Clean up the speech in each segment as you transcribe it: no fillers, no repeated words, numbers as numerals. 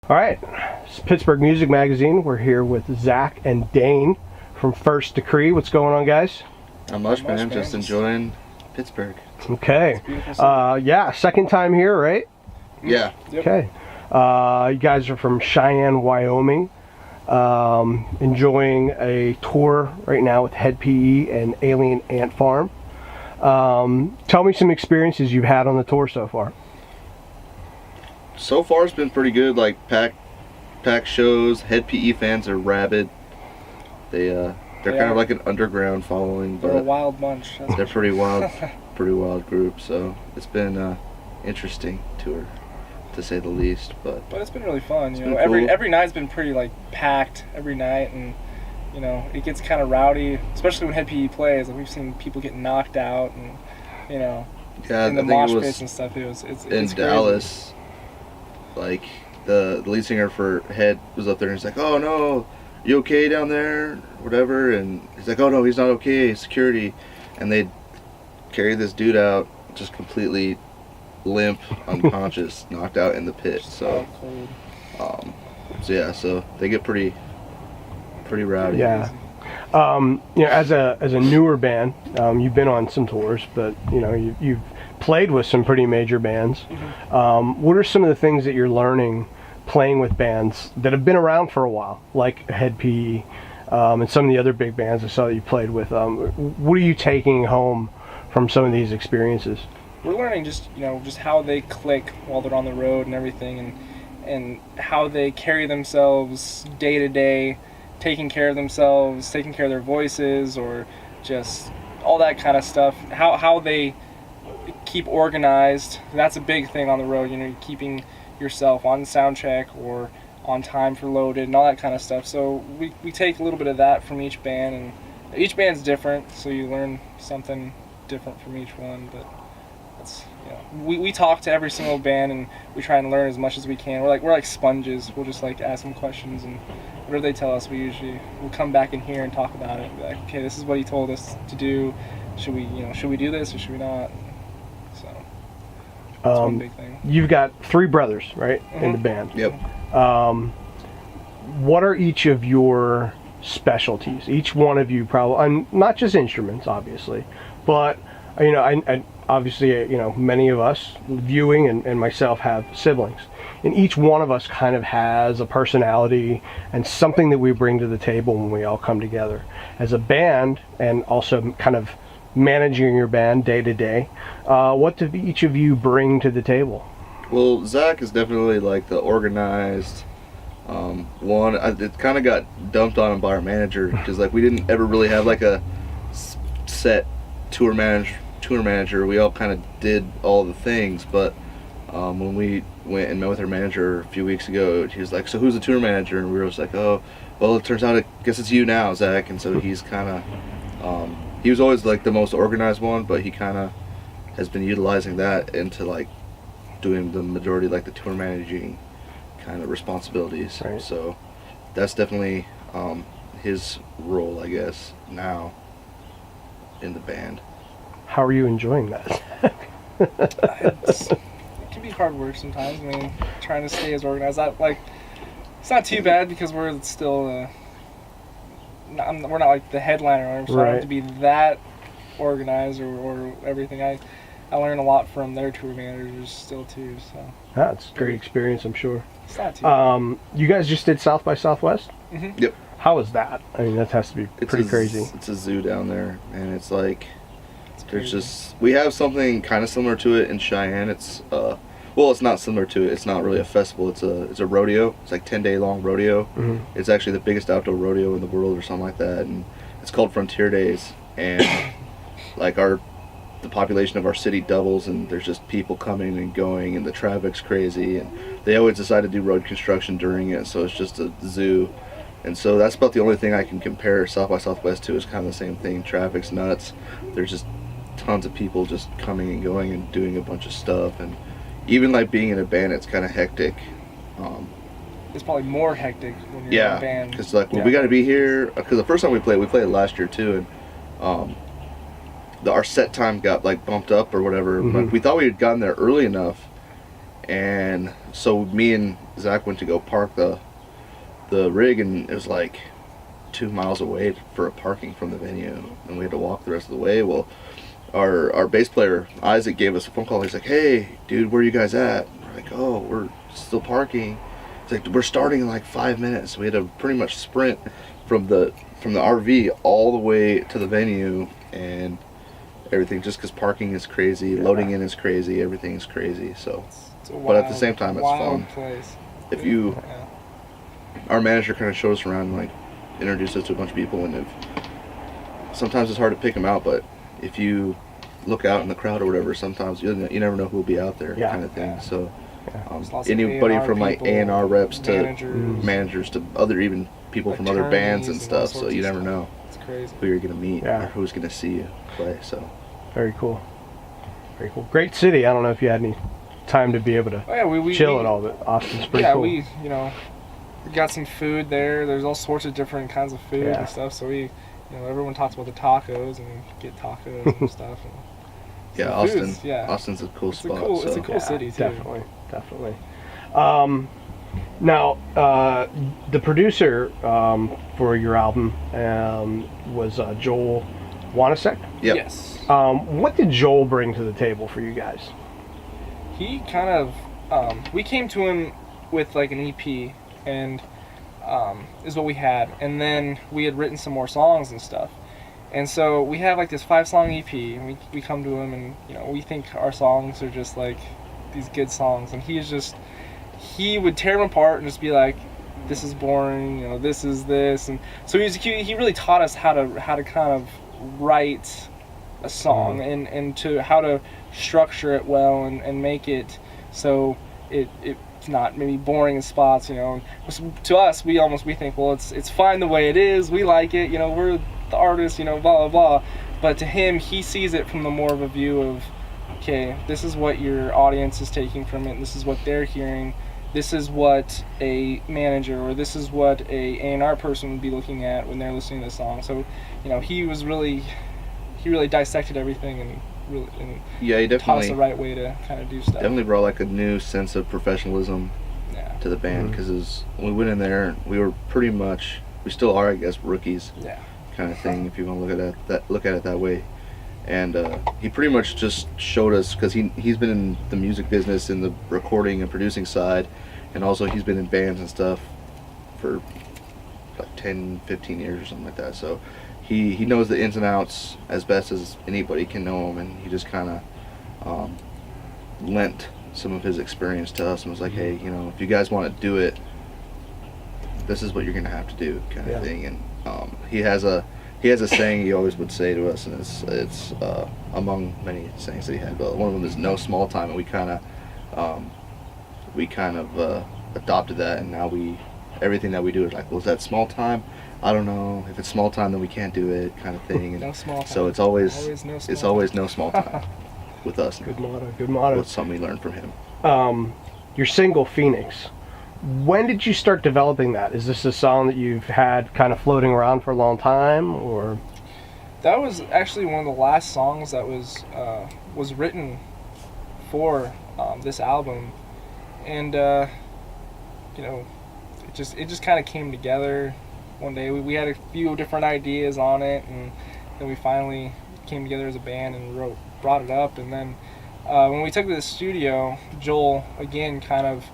All right, it's Pittsburgh Music Magazine. We're here with Zach and Dane from First Decree. What's going on, guys? Not much, man. Just enjoying Pittsburgh. Okay. Yeah, second time here, right? Yeah. Okay. You guys are from Cheyenne, Wyoming. Enjoying a tour right now with Head PE and Alien Ant Farm. Tell me some experiences you've had on the tour so far. So far, it's been pretty good. Like pack shows. Head PE fans are rabid. They're kind of like an underground following, They're but a wild bunch. they're pretty wild, pretty wild group. So it's been an interesting tour, to say the least. But it's been really fun. You know, cool. every night's been pretty like packed every night, and you know it gets kind of rowdy, especially when Head PE plays. Like we've seen people get knocked out, and you know, yeah, in the I think mosh it was pits and stuff. It's in crazy. Dallas. Like the lead singer for Head was up there and he's like, "Oh no, you okay down there?" Whatever, and he's like, "Oh no, he's not okay. Security," and they carried this dude out, just completely limp, unconscious, knocked out in the pit. So, so they get pretty rowdy. Yeah. You know, as a newer band, you've been on some tours, but you know you've played with some pretty major bands. What are some of the things that you're learning playing with bands that have been around for a while, like Head PE, and some of the other big bands I saw that you played with? What are you taking home from some of these experiences? We're learning just how they click while they're on the road and everything, and how they carry themselves day to day, taking care of themselves, taking care of their voices, or just all that kind of stuff. How they keep organized. That's a big thing on the road. You know, keeping yourself on sound check or on time for loaded and all that kind of stuff. So we take a little bit of that from each band, and each band's different, so you learn something different from each one. But that's, you know, we talk to every single band and we try and learn as much as we can. We're like sponges. We'll just like ask them questions, and whatever they tell us, we'll come back in here and talk about it. Be like, okay, this is what he told us to do. Should we do this or should we not? So that's one big thing. You've got three brothers, right, in the band. Yep. What are each of your specialties? Each one of you probably, not just instruments, obviously, but you know, I obviously, you know, many of us viewing and myself have siblings, and each one of us kind of has a personality and something that we bring to the table when we all come together as a band, and also kind of managing your band day to day. What do each of you bring to the table? Well, Zach is definitely like the organized one. It kind of got dumped on him by our manager because like we didn't ever really have like a set tour manager. We all kind of did all the things, but when we went and met with our manager a few weeks ago, he was like, "So who's the tour manager?" And we were just like, "Oh, well, it turns out I guess it's you now, Zach." And so he's kind of he was always like the most organized one, but he kind of has been utilizing that into like doing the majority, like the tour managing kind of responsibilities. Right. So that's definitely his role, I guess, now in the band. How are you enjoying that? It can be hard work sometimes. I mean, trying to stay as organized. It's not too bad because we're still we're not like the headliner, so I don't have to be that organized or everything. I learn a lot from their tour managers still too. So That's a great experience, I'm sure. it's not too bad. You guys just did South by Southwest? Mm-hmm. Yep. How was that? I mean, that has to be pretty crazy. It's a zoo down there, and it's like we have something kind of similar to it in Cheyenne. It's well, it's not similar to it. It's not really a festival. It's a rodeo. It's like 10-day long rodeo. Mm-hmm. It's actually the biggest outdoor rodeo in the world or something like that, and it's called Frontier Days. And like the population of our city doubles, and there's just people coming and going, and the traffic's crazy, and they always decide to do road construction during it, so it's just a zoo. And so that's about the only thing I can compare South by Southwest to. Is kind of the same thing. Traffic's nuts. There's just tons of people just coming and going and doing a bunch of stuff, and even like being in a band, it's kind of hectic. It's probably more hectic when you're in a band. Because like when we got to be here, because the first time we played last year too, and our set time got like bumped up or whatever. Mm-hmm. But we thought we had gotten there early enough, And so me and Zach went to go park the rig, and it was like 2 miles away for a parking from the venue, and we had to walk the rest of the way. Well, our bass player Isaac gave us a phone call. He's like, "Hey, dude, where are you guys at?" We're like, "Oh, we're still parking." It's like, "We're starting in like 5 minutes." We had to pretty much sprint from the RV all the way to the venue, and everything, just because parking is crazy, loading in is crazy, everything is crazy. So, It's a but at the same time, it's wild fun. place. If you, Yeah. our manager kind of showed us around, like introduced us to a bunch of people, and sometimes it's hard to pick them out, but if you look out in the crowd or whatever, sometimes you never know who will be out there, kind of thing. Yeah. So There's lots of anybody A&R from like people, A&R reps to managers, managers to other, even people from other bands and attorneys and all stuff, so sorts you of never stuff. know It's crazy. who you're gonna meet Yeah. or who's gonna see you play. So Very cool. Very cool. Great city. I don't know if you had any time to be able to Oh yeah, we chill at all, but Austin's pretty yeah, cool. we got some food there. There's all sorts of different kinds of food Yeah. and stuff. So everyone talks about the tacos and get tacos and stuff. And yeah, so Austin. food's- yeah. Austin's a cool It's a spot. cool- so. it's a cool city too. Definitely. Now, the producer for your album was Joel Wanasek. Yep. Yes. What did Joel bring to the table for you guys? He kind of we came to him with like an EP, and is what we had, and then we had written some more songs and stuff, and so we have like this 5-song EP, and we come to him, and we think our songs are just like these good songs, and he would tear them apart and just be like, this is boring, this is this, and so he really taught us how to kind of write a song, and to how to structure it well, and make it so it's not maybe boring in spots. To us, we think, well, it's fine the way it is, we like it, we're the artists, blah blah blah, but to him, he sees it from the more of a view of, okay, this is what your audience is taking from it, this is what they're hearing, this is what a manager or this is what a A&R person would be looking at when they're listening to the song. So he really dissected everything, and Yeah, he taught us definitely the right way to kind of do stuff. definitely brought like a new sense of professionalism Yeah. to the band, because when we went in there, we were pretty much, we still are, I guess, rookies, Yeah. kind of thing, if you want to look at it that way. And he pretty much just showed us, because he's been in the music business, in the recording and producing side, and also he's been in bands and stuff for like 10, 15 years or something like that. So he knows the ins and outs as best as anybody can know them, and he just kind of lent some of his experience to us and was like, hey, if you guys want to do it, this is what you're gonna have to do, kind of thing. And he has a saying he always would say to us, and it's among many sayings that he had, but one of them is no small time, and we kind of adopted that, and now everything that we do is like, well, is that small time? I don't know. If it's small time, then we can't do it, kind of thing. And No small time. so it's always no small it's always no small time with us. Good motto. Good motto. That's something we learned from him. Your single Phoenix. When did you start developing that? Is this a song that you've had kind of floating around for a long time, or? That was actually one of the last songs that was written for this album, and it just kind of came together one day. We had a few different ideas on it, and then we finally came together as a band and brought it up. And then when we took it to the studio, Joel again kind of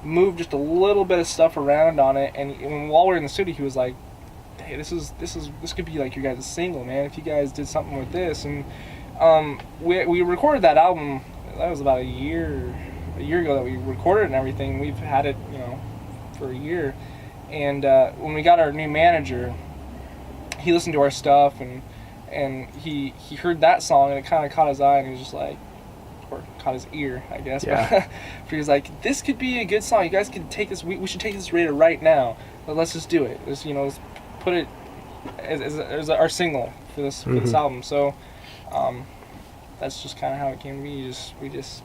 moved just a little bit of stuff around on it, and while we were in the studio, he was like, hey, this could be like your guys' single, man, if you guys did something with this. And we recorded that album. That was about a year ago that we recorded it and everything. We've had it for a year, and when we got our new manager, he listened to our stuff, and he heard that song, and it kind of caught his eye, and he was just like, or caught his ear, I guess. Yeah. But he was like, this could be a good song. You guys could take this. We should take this radio right now. But let's just do it. Let's put it as our single for this album. So that's just kind of how it came to be. We just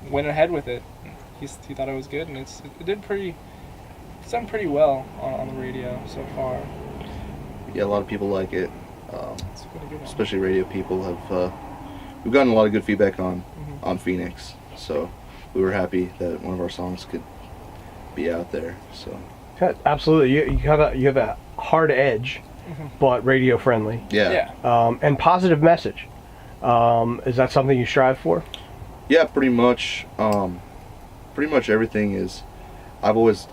went ahead with it. He thought it was good, and it's done pretty well on the radio so far. Yeah, a lot of people like it. It's a pretty good one. Especially radio people have. We've gotten a lot of good feedback on Phoenix. So we were happy that one of our songs could be out there. So Yeah, absolutely. You have a hard edge, but radio friendly, yeah, and positive message. Is that something you strive for? yeah, pretty much. Pretty much everything is. I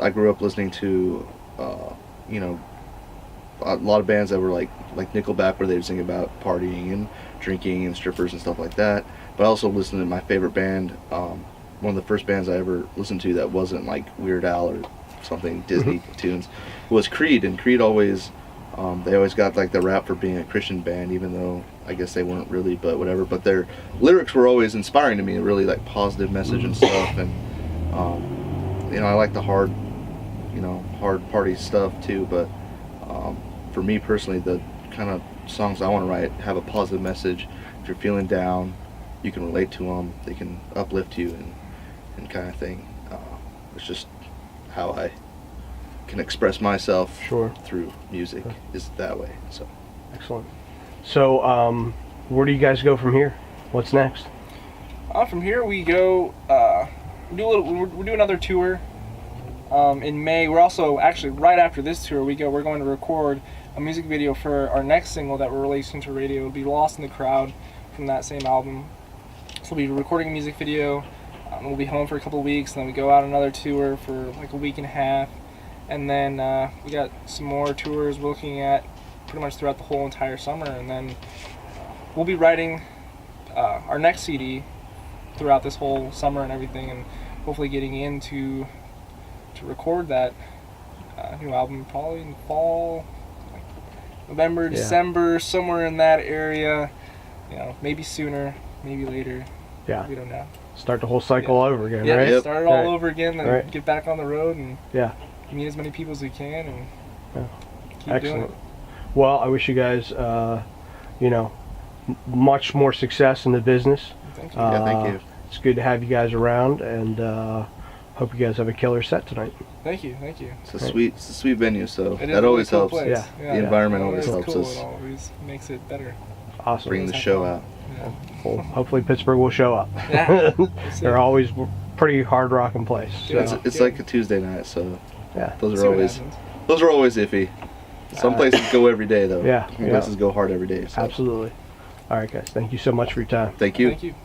grew up listening to, you know, a lot of bands that were like Nickelback, where they would sing about partying and drinking and strippers and stuff like that. But I also listened to my favorite band. One of the first bands I ever listened to that wasn't like Weird Al or something Disney tunes was Creed, and Creed always they always got like the rap for being a Christian band, even though I guess they weren't really, but whatever. But their lyrics were always inspiring to me, a really like positive message and stuff. And you know, I like the hard party stuff too. But for me personally, the kind of songs I want to write have a positive message. If you're feeling down, you can relate to them. They can uplift you and kind of thing. It's just how I can express myself through music is that way. So excellent. So where do you guys go from here? What's next? From here we go. We'll do another tour in May. We're also actually right after this tour we're going to record a music video for our next single that we're releasing to radio. It'll be Lost in the Crowd from that same album. So we'll be recording a music video. We'll be home for a couple of weeks, and then we go out on another tour for like a week and a half, and then we got some more tours we're looking at pretty much throughout the whole entire summer, and then we'll be writing our next CD throughout this whole summer and everything, and hopefully getting in to record that new album probably in the fall, like November, December, somewhere in that area. You know, maybe sooner, maybe later. Yeah. We don't know. Start the whole cycle over again, Yeah, right? start it all over again, then get back on the road and meet as many people as we can and keep doing it. Well, I wish you guys, you know, much more success in the business. Thank you. thank you. It's good to have you guys around, and hope you guys have a killer set tonight. Thank you. It's a sweet venue, so It is that a always really helps. cool place. Yeah. The environment It always is helps cool. us It always makes it better. Awesome. bring the show out. Yeah. Well, hopefully Pittsburgh will show up. Yeah. They're always pretty hard rocking place. So. It's like a Tuesday night, so Yeah. those See are what always happens. iffy. Some places go every day though. Yeah, Some places go hard every day. So. Absolutely. All right, guys. Thank you so much for your time. Thank you. Thank you.